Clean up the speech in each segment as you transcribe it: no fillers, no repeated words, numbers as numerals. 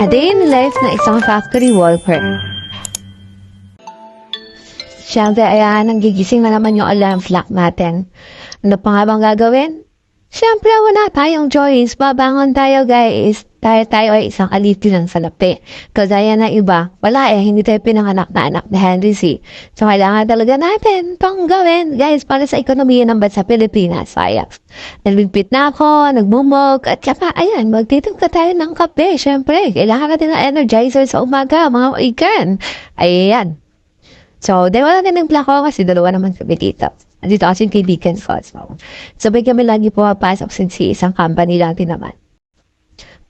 A day in the life ng isang factory worker. Siyempre, ayan, gigising na naman yung alarm clock natin. Ano pa nga bang gagawin? Siyempre, wala tayong choice. Babangon tayo, guys. Tayo ay isang alipin ng salapi. Kagaya ng iba, wala hindi tayo pinanganak na anak ni Henry C. So, kailangan talaga natin itong gawin, guys, para sa ekonomiya ng bansa Pilipinas. Sayang. Nagbigpit na ako, nagmumog, at saka, ayan, magtitimka tayo ng kape. Siyempre, kailangan natin ng energizer sa umaga, mga ikan. Ayan. So, wala din ng plako kasi dalawa naman kami dito. Dito kasi yung kaibigan ko. So, sabay kami lagi pumapasok since isang company lang din naman.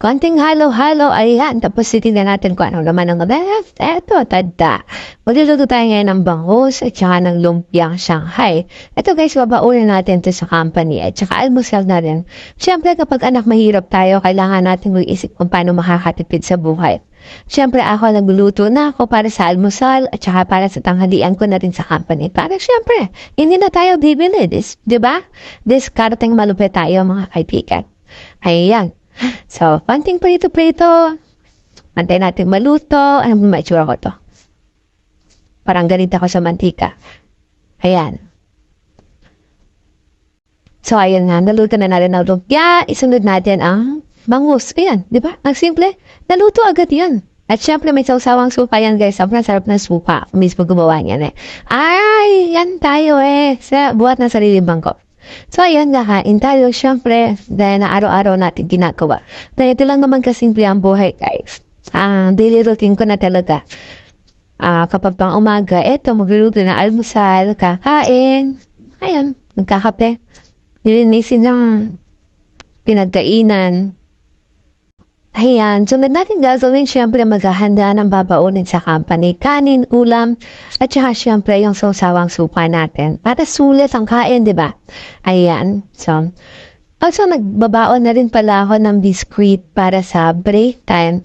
Konting halo-halo, ayan. Tapos titignan natin kung ano naman ang left. Eto, tada. Magluluto tayo ngayon ng bangus at saka ng lumpiang Shanghai. Eto guys, babaunin natin ito sa company at saka almusal na rin. Siyempre, kapag anak mahirap tayo, kailangan natin mag-isip kung paano makakatipid sa buhay. Siyempre, ako nagluluto na ako para sa almusal at saka para sa tanghalian ko na rin sa company. Para siyempre, hindi na tayo bibili. Diba? Discarding malupit tayo mga kaibigan. Ayan. So, konting prito-prito. Antay natin maluto. Ano ba maitsura ko to? Parang ganito ako sa mantika. Ayan. So, ayan nga. Naluto na natin ang lumpia. Isunod natin ang bangus. Ayan. Diba? Ang simple. Naluto agad yan. At syempre, may sausawang supa yan, guys. Sobrang sarap ng supa. Ako mismo gumawa niyan Ay, yan tayo sa buhat na sarili bangko. So, ayan, kakain tayo, syempre, dahil na araw-araw natin ginagawa. Dahil ito lang naman kasimple ang buhay, guys. Ang daily routine ko na talaga. Kapag pang umaga, eto, magluluto na almusal, kakain, ayan, nagkakape, nilinisin ng pinagkainan. Ayan, sunod natin gagawin, syempre, maghahanda ng babaunin sa company, kanin, ulam, at saka syempre yung sausawang supa natin. Para sulit ang kain, di ba? Ayan, so, also nagbabaon na rin pala ako ng biscuit para sa break time,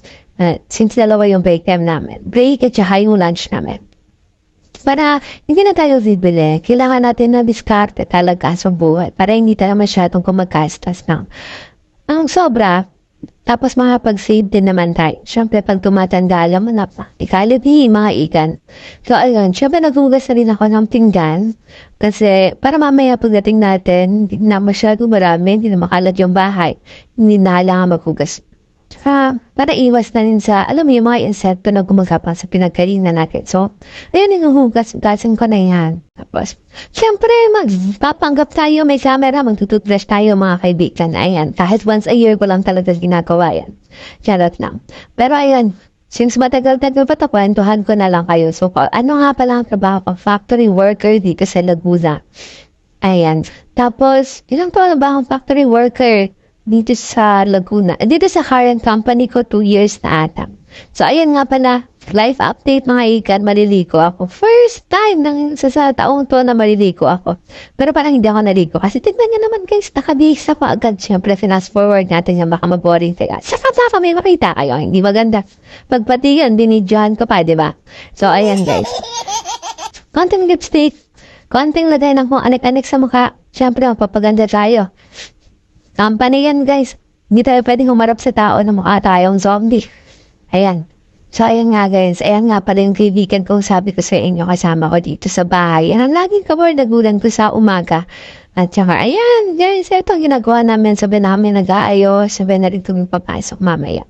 since dalawa yung break time namin. Break at saka yung lunch namin. Para hindi na tayo bibili, kailangan natin na diskarte talaga sa buhay para hindi tayo masyadong kumagastos ng ang sobra. Tapos makapag-save din naman tayo. Siyempre, pag tumatanda, alam mo na pa. Ikalibi, mga ikan. So, ayun. Siyempre, naghugas na rin ako ng pinggan. Kasi, para mamaya pagdating natin, hindi na masyado marami, hindi na makalat yung bahay. Hindi na kailangan maghugas. Para iwas na rin sa, alam mo yung mga insekto na gumagapang sa pinagkalinan natin. So, ayun yung hugasin ko na yan. Tapos, syempre, magpapanggap tayo, may camera, magtututbrush tayo mga kaibigan. Ayan, kahit once a year ko lang talaga ginagawa yan. Charot lang. Pero ayun, since matagal-tagal pa ito, kwentuhan ko na lang kayo. So, ano nga pala ang trabaho ko? Factory worker dito sa Laguna. Ayan. Tapos, ilang taon na ba akong factory worker dito sa Laguna? Dito sa current company ko, 2 years na ata. So, ayan nga pala, life update mga ikan, maliligo ako. First time sa taong to na maliligo ako. Pero parang hindi ako naligo. Kasi tignan nyo naman guys, nakabihis ako agad. Siyempre, fast forward natin yan, baka maboring kaya. Saka may makita kayo, hindi maganda. Pagpati yun, binidyohan ko pa, diba? So, ayan guys. Konting lipstick, konting lagay ng kung anik-anik sa mukha. Siyempre, mapapaganda tayo. Company yan, guys. Hindi tayo pwedeng humarap sa tao na mukha tayong zombie. Ayan. So, ayan nga, guys. Ayan nga pala yung kaibigan kong sabi ko sa inyo kasama ko dito sa bahay. Yan ang laging kabordagulan ko sa umaga. At saka, ayan, guys. Ito ang ginagawa namin. Sabi namin nag-aayos. Sabi na rin kami papasok mamaya.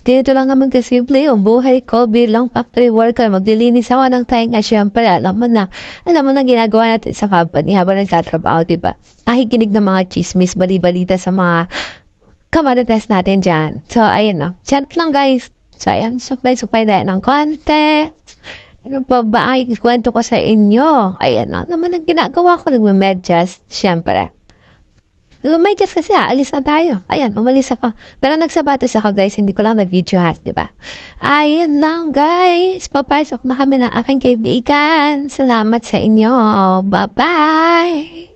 Dito lang naman kasimple yung buhay ko bilang factory worker. Maglilinis ako ng tainga. Siyempre, alam mo na ginagawa natin sa company habang nagkatrabaho, diba? Nakikinig ng mga chismis, bali-balita sa mga kamarites natin dyan. So, ayun no. Chat lang, guys. So, ayan, supply na ng konti. Ano pa ba ay kwento ko sa inyo? Ayan no. Naman ang ginagawa ko, nagme-medyas. Siyempre. May just kasi alis na tayo. Ayan, umalis ako. Pero nagsabatos ako guys, hindi ko lang na-video hat, diba? Ayan lang guys. Papasok na kami ng aking kaibigan. Salamat sa inyo. Bye-bye!